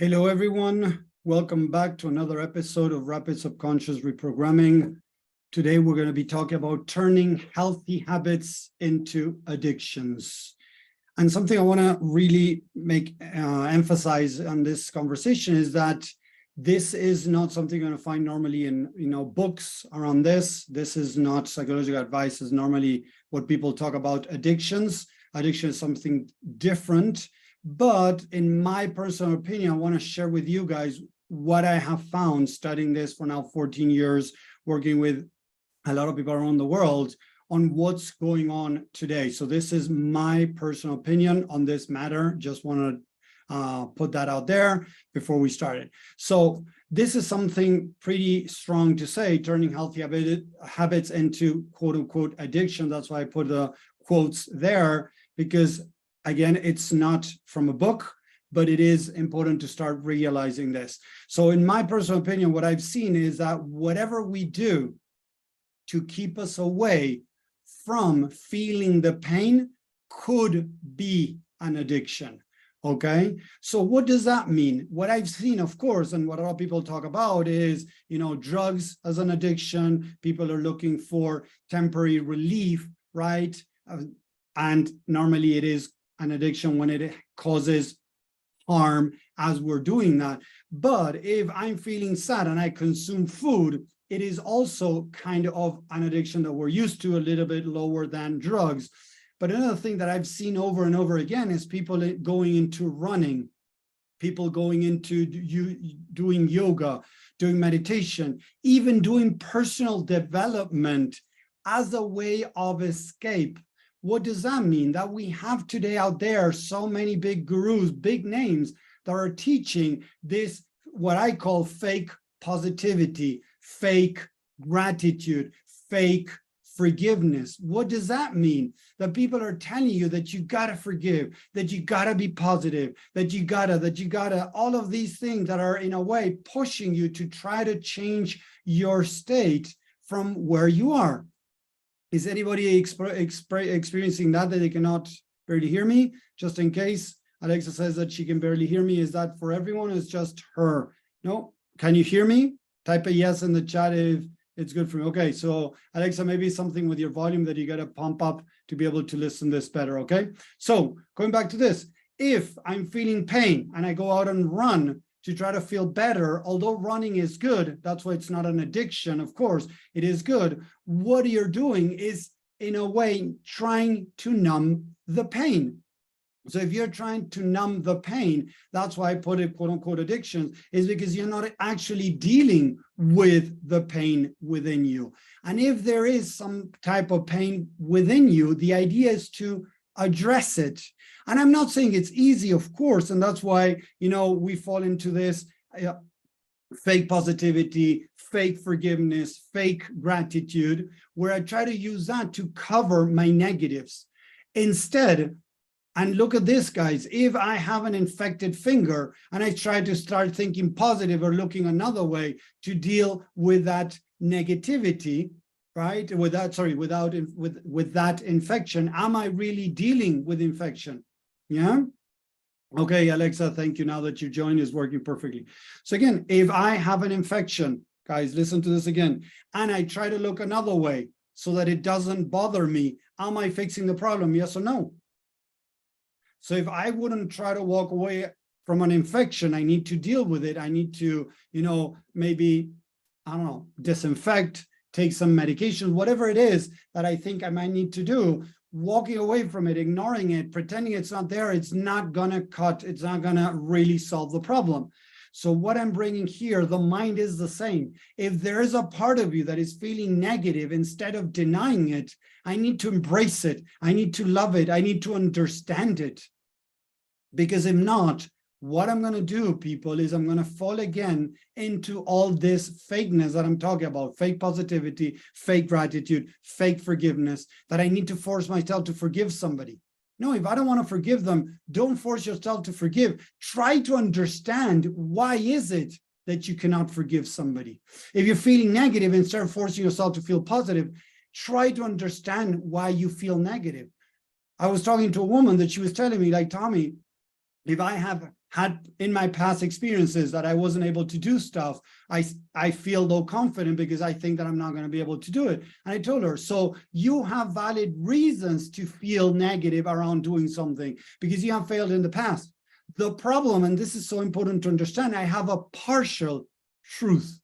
Hello, everyone. Welcome back to another episode of Rapid Subconscious Reprogramming. Today, we're going to be talking about turning healthy habits into addictions. And something I want to really emphasize on this conversation is that this is not something you're going to find normally in books around this. This is not psychological advice. Is normally what people talk about addictions. Addiction is something different. But in my personal opinion, I want to share with you guys what I have found studying this for now 14 years, working with a lot of people around the world on what's going on today. So this is my personal opinion on this matter. Just want to put that out there before we started. So this is something pretty strong to say, turning healthy habits into quote unquote addiction. That's why I put the quotes there, because again, it's not from a book, but it is important to start realizing this. So in my personal opinion, what I've seen is that whatever we do to keep us away from feeling the pain could be an addiction. Okay, so what does that mean? What I've seen, of course, and what a lot of people talk about is, drugs as an addiction. People are looking for temporary relief, right? And normally it is an addiction when it causes harm as we're doing that. But if I'm feeling sad and I consume food, it is also kind of an addiction that we're used to, a little bit lower than drugs. But another thing that I've seen over and over again is people going into running, people going into doing yoga, doing meditation, even doing personal development as a way of escape. What does that mean? That we have today out there so many big gurus, big names that are teaching this, what I call fake positivity, fake gratitude, fake forgiveness. What does that mean? That people are telling you that you gotta forgive, that you gotta be positive, that you gotta, all of these things that are in a way pushing you to try to change your state from where you are. Is anybody experiencing that they cannot barely hear me? Just in case, Alexa says that she can barely hear me. Is that for everyone? It's just her? No? Can you hear me? Type a yes in the chat if it's good for me. Okay, so Alexa, maybe something with your volume that you got to pump up to be able to listen this better, okay? So going back to this, if I'm feeling pain and I go out and run to try to feel better, although running is good, that's why it's not an addiction, of course, it is good. What you're doing is, in a way, trying to numb the pain. So if you're trying to numb the pain, that's why I put it, quote unquote, addictions, is because you're not actually dealing with the pain within you. And if there is some type of pain within you, the idea is to address it. And I'm not saying it's easy, of course, and that's why, we fall into this fake positivity, fake forgiveness, fake gratitude, where I try to use that to cover my negatives. Instead, and look at this, guys, if I have an infected finger and I try to start thinking positive or looking another way to deal with that negativity, right? With that infection, am I really dealing with infection? Yeah. Okay, Alexa, thank you. Now that you joined, is working perfectly. So again, if I have an infection, guys, listen to this again, and I try to look another way so that it doesn't bother me, am I fixing the problem? Yes or no? So if I wouldn't try to walk away from an infection, I need to deal with it. I need to, maybe, disinfect, take some medication, whatever it is that I think I might need to do. Walking away from it, ignoring it, pretending it's not there, it's not gonna it's not gonna really solve the problem. So what I'm bringing here, the mind is the same. If there is a part of you that is feeling negative, instead of denying it, I need to embrace it. I need to love it. I need to understand it. Because if not, what I'm going to do, people, is I'm going to fall again into all this fakeness that I'm talking about, fake positivity, fake gratitude, fake forgiveness, that I need to force myself to forgive somebody. No, if I don't want to forgive them, don't force yourself to forgive. Try to understand, why is it that you cannot forgive somebody? If you're feeling negative, instead of forcing yourself to feel positive, try to understand why you feel negative. I was talking to a woman that she was telling me, like, Tommy, if I have had in my past experiences that I wasn't able to do stuff, I feel low confident because I think that I'm not going to be able to do it. And I told her, so you have valid reasons to feel negative around doing something because you have failed in the past. The problem, and this is so important to understand, I have a partial truth.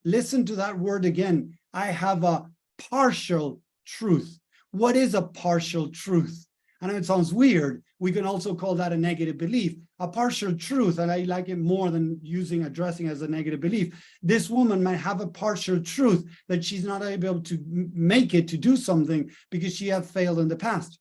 Listen to that word again. I have a partial truth. What is a partial truth? I know it sounds weird. We can also call that a negative belief. A partial truth, and I like it more than addressing as a negative belief. This woman might have a partial truth that she's not able to make it to do something because she has failed in the past.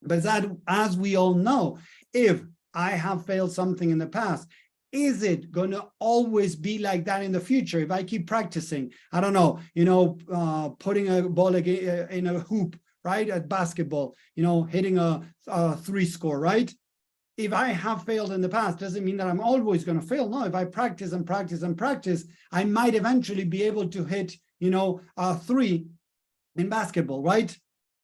But that, as we all know, if I have failed something in the past, is it going to always be like that in the future? If I keep practicing, I don't know, putting a ball in a hoop, right, at basketball, hitting a 3-score, right? If I have failed in the past, doesn't mean that I'm always going to fail. No, if I practice and practice and practice, I might eventually be able to hit, a 3 in basketball, right?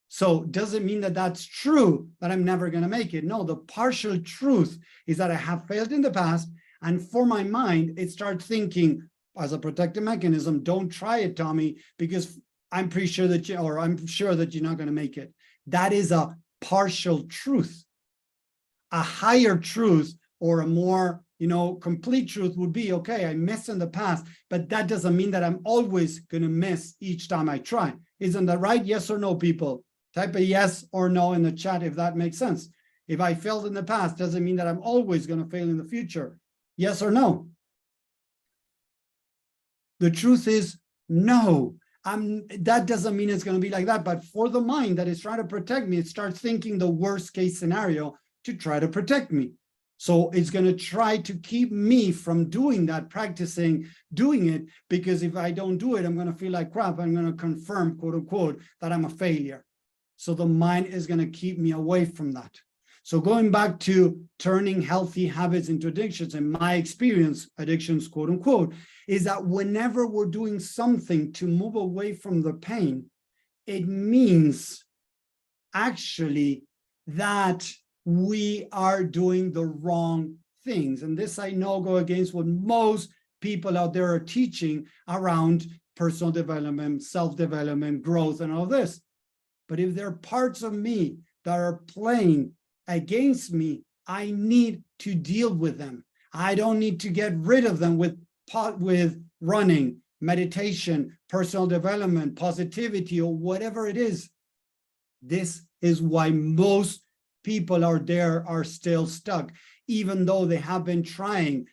So does it mean that that's true, that I'm never going to make it? No, the partial truth is that I have failed in the past. And for my mind, it starts thinking as a protective mechanism, don't try it, Tommy, because I'm pretty sure that I'm sure that you're not going to make it. That is a partial truth. A higher truth or a more, complete truth would be, okay, I missed in the past, but that doesn't mean that I'm always going to miss each time I try. Isn't that right? Yes or no, people? Type a yes or no in the chat if that makes sense. If I failed in the past, doesn't mean that I'm always going to fail in the future. Yes or no? The truth is no. That doesn't mean it's going to be like that. But for the mind that is trying to protect me, it starts thinking the worst case scenario to try to protect me. So it's going to try to keep me from doing that, doing it, because if I don't do it, I'm going to feel like crap. I'm going to confirm, quote unquote, that I'm a failure. So the mind is going to keep me away from that. So going back to turning healthy habits into addictions, in my experience, addictions, quote unquote, is that whenever we're doing something to move away from the pain, it means actually that we are doing the wrong things. And this, I know, go against what most people out there are teaching around personal development, self-development, growth, and all this. But if there are parts of me that are playing against me, I need to deal with them. I don't need to get rid of them with running, meditation, personal development, positivity, or whatever it is. This is why most people out there are still stuck, even though they have been trying,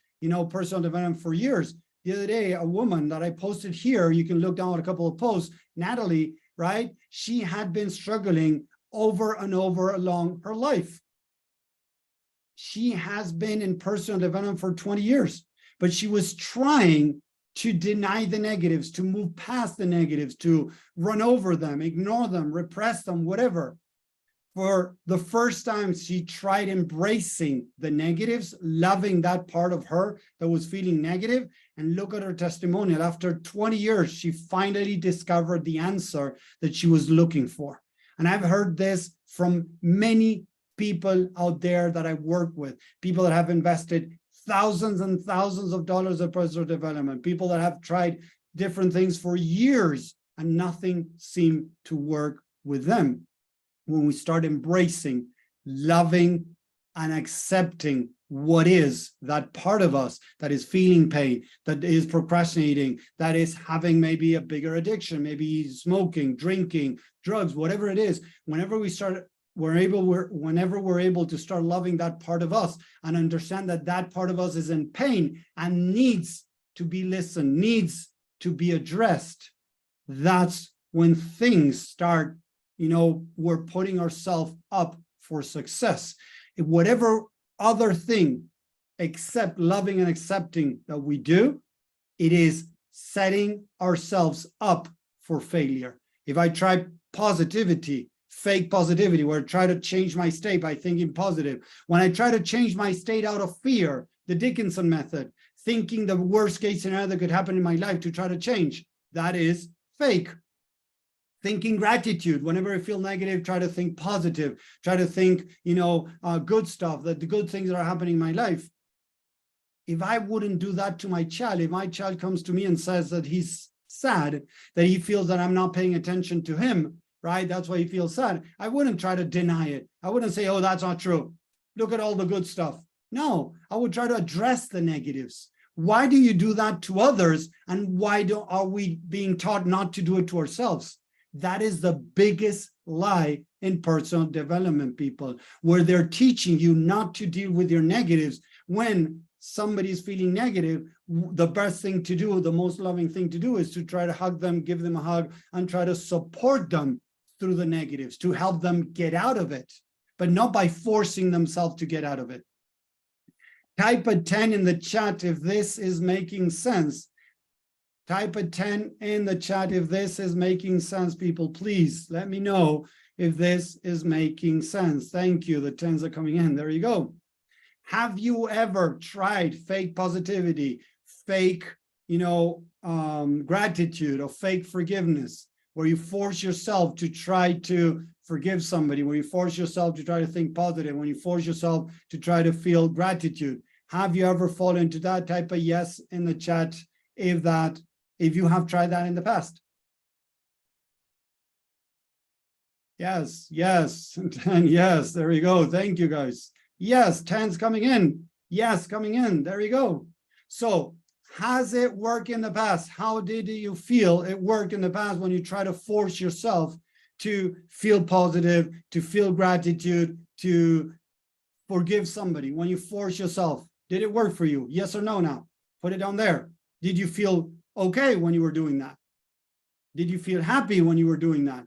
personal development for years. The other day, a woman that I posted here, you can look down at a couple of posts, Natalie, right? She had been struggling over and over along her life. She has been in personal development for 20 years, but she was trying to deny the negatives, to move past the negatives, to run over them, ignore them, repress them, whatever. For the first time, she tried embracing the negatives, loving that part of her that was feeling negative. And look at her testimonial. After 20 years, she finally discovered the answer that she was looking for. And I've heard this from many people out there that I work with, people that have invested thousands and thousands of dollars of personal development, people that have tried different things for years and nothing seemed to work with them. When we start embracing, loving, and accepting what is that part of us that is feeling pain, that is procrastinating, that is having maybe a bigger addiction, maybe smoking, drinking, drugs, whatever it is, whenever we're able to start loving that part of us and understand that that part of us is in pain and needs to be listened, needs to be addressed, that's when things start, we're putting ourselves up for success. Whatever other thing except loving and accepting that we do, it is setting ourselves up for failure. If I try positivity, fake positivity, where I try to change my state by thinking positive, when I try to change my state out of fear, the Dickinson method, thinking the worst case scenario that could happen in my life to try to change, that is fake. Thinking gratitude, whenever I feel negative, try to think positive, try to think, good stuff, that the good things that are happening in my life. If I wouldn't do that to my child, if my child comes to me and says that he's sad, that he feels that I'm not paying attention to him, right? That's why he feels sad. I wouldn't try to deny it. I wouldn't say, oh, that's not true. Look at all the good stuff. No, I would try to address the negatives. Why do you do that to others? And why are we being taught not to do it to ourselves? That is the biggest lie in personal development, people, where they're teaching you not to deal with your negatives. When somebody is feeling negative, the best thing to do, the most loving thing to do, is to try to hug them, give them a hug, and try to support them through the negatives, to help them get out of it, but not by forcing themselves to get out of it. Type a 10 in the chat if this is making sense. Type a 10 in the chat if this is making sense, people. Please let me know if this is making sense. Thank you. The 10s are coming in. There you go. Have you ever tried fake positivity, fake, gratitude, or fake forgiveness, where you force yourself to try to forgive somebody, where you force yourself to try to think positive, when you force yourself to try to feel gratitude? Have you ever fallen into that? Type a yes in the chat if you have tried that in the past. Yes, yes, and yes, there we go. Thank you, guys. Yes, 10's coming in. Yes, coming in. There you go. So has it worked in the past? How did you feel it worked in the past when you try to force yourself to feel positive, to feel gratitude, to forgive somebody? When you force yourself, did it work for you? Yes or no now? Put it down there. Did you feel okay when you were doing that? Did you feel happy when you were doing that?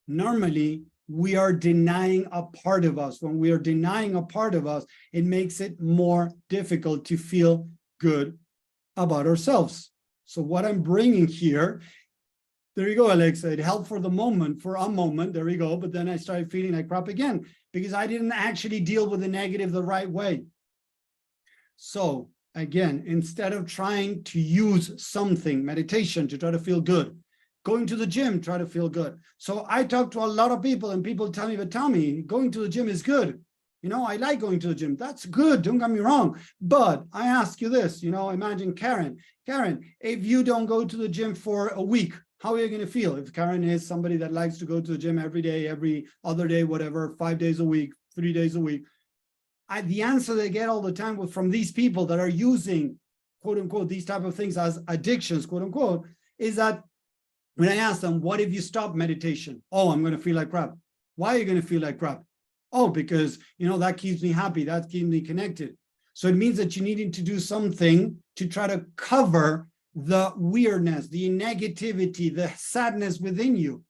Normally, we are denying a part of us. When we are denying a part of us, it makes it more difficult to feel good about ourselves. So what I'm bringing here, there you go, Alexa. It helped for the moment, for a moment, there we go. But then I started feeling like crap again because I didn't actually deal with the negative the right way. So again, instead of trying to use something, meditation, to try to feel good, going to the gym, try to feel good. So I talk to a lot of people and people tell me, but Tommy, going to the gym is good. I like going to the gym. That's good. Don't get me wrong. But I ask you this, imagine Karen. Karen, if you don't go to the gym for a week, how are you going to feel? If Karen is somebody that likes to go to the gym every day, every other day, whatever, 5 days a week, 3 days a week, the answer they get all the time from these people that are using, quote unquote, these type of things as addictions, quote unquote, is that when I ask them, what if you stop meditation? Oh, I'm going to feel like crap. Why are you going to feel like crap? Oh, because, that keeps me happy. That keeps me connected. So it means that you need to do something to try to cover the weirdness, the negativity, the sadness within you.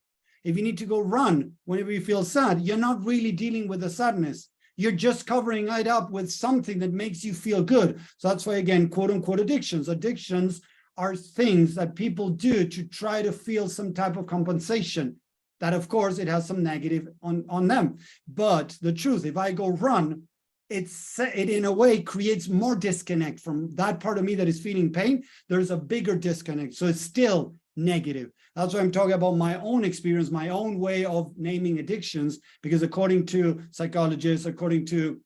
If you need to go run whenever you feel sad, you're not really dealing with the sadness. You're just covering it up with something that makes you feel good. So that's why, again, quote unquote, addictions. Addictions are things that people do to try to feel some type of compensation. That, of course, it has some negative on them. But the truth, if I go run, it in a way creates more disconnect from that part of me that is feeling pain. There's a bigger disconnect. So it's still negative. That's why I'm talking about my own experience, my own way of naming addictions, because according to psychologists, according to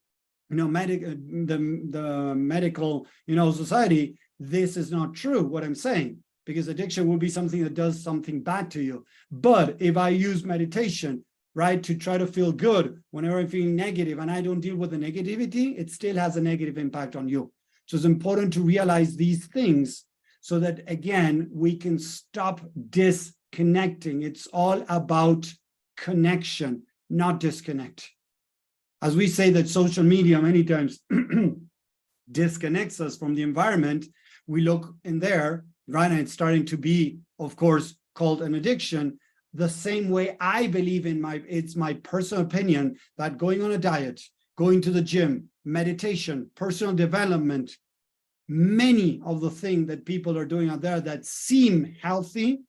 the medical society, this is not true, what I'm saying, because addiction will be something that does something bad to you. But if I use meditation, right, to try to feel good whenever I'm feeling negative and I don't deal with the negativity, it still has a negative impact on you. So it's important to realize these things so that, again, we can stop disconnecting. It's all about connection, not disconnect. As we say that social media many times disconnects us from the environment, we look in there, right, and it's starting to be, of course, called an addiction. The same way I believe it's my personal opinion that going on a diet, going to the gym, meditation, personal development, many of the things that people are doing out there that seem healthy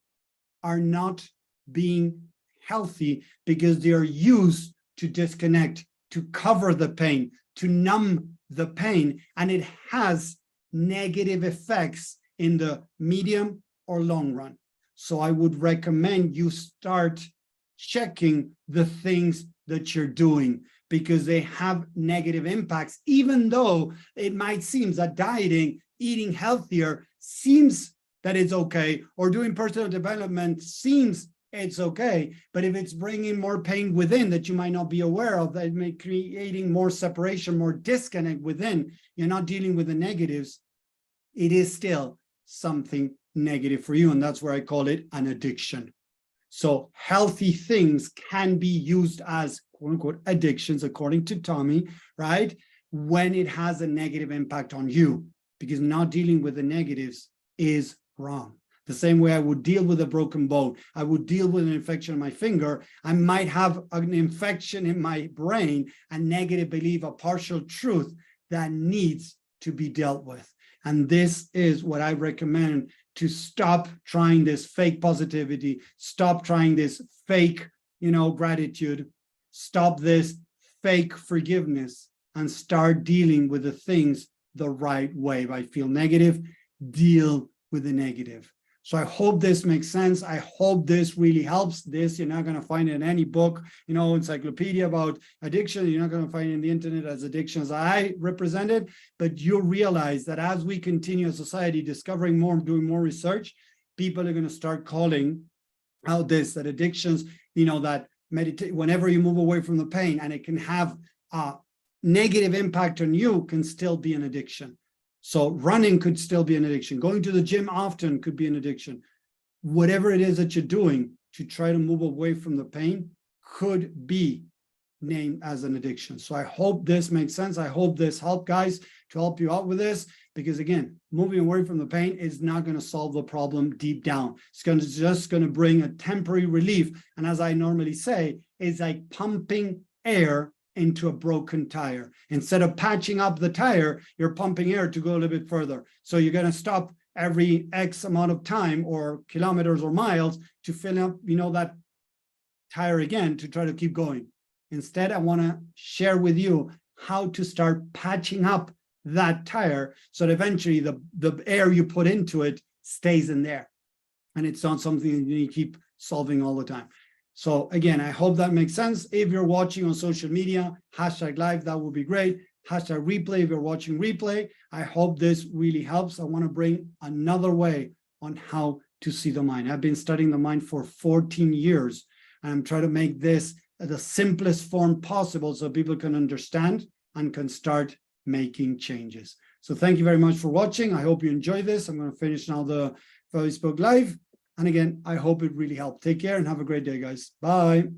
are not being healthy because they are used to disconnect, to cover the pain, to numb the pain, and it has negative effects in the medium or long run. So I would recommend you start checking the things that you're doing, because they have negative impacts, even though it might seem that dieting, eating healthier seems that it's okay, or doing personal development seems it's okay. But if it's bringing more pain within that you might not be aware of, that it may creating more separation, more disconnect within, you're not dealing with the negatives, it is still something negative for you. And that's where I call it an addiction. So healthy things can be used as quote unquote addictions, according to Tommy, right? When it has a negative impact on you, because not dealing with the negatives is wrong. The same way I would deal with a broken bone, I would deal with an infection in my finger. I might have an infection in my brain, a negative belief, a partial truth that needs to be dealt with. And this is what I recommend, to stop trying this fake positivity, stop trying this fake, gratitude, stop this fake forgiveness, and start dealing with the things the right way. If I feel negative, deal with the negative. So I hope this makes sense. I hope this really helps. This you're not going to find in any book, encyclopedia about addiction. You're not going to find it in the internet as addiction as I represented. But you'll realize that as we continue as society discovering more, doing more research, people are going to start calling out that addictions, that whenever you move away from the pain and it can have a negative impact on you, can still be an addiction. So running could still be an addiction. Going to the gym often could be an addiction. Whatever it is that you're doing to try to move away from the pain could be named as an addiction. So I hope this makes sense. I hope this helped, guys, to help you out with this, because again, moving away from the pain is not going to solve the problem deep down. It's just going to bring a temporary relief. And as I normally say, it's like pumping air into a broken tire. Instead of patching up the tire, you're pumping air to go a little bit further. So you're going to stop every X amount of time or kilometers or miles to fill up, that tire again to try to keep going. Instead, I want to share with you how to start patching up that tire so that eventually the air you put into it stays in there. And it's not something that you keep solving all the time. So again, I hope that makes sense. If you're watching on social media, #live, that would be great. #replay, if you're watching replay. I hope this really helps. I want to bring another way on how to see the mind. I've been studying the mind for 14 years, and I'm trying to make this the simplest form possible so people can understand and can start making changes. So thank you very much for watching. I hope you enjoy this. I'm going to finish now the Facebook Live. And again, I hope it really helped. Take care and have a great day, guys. Bye.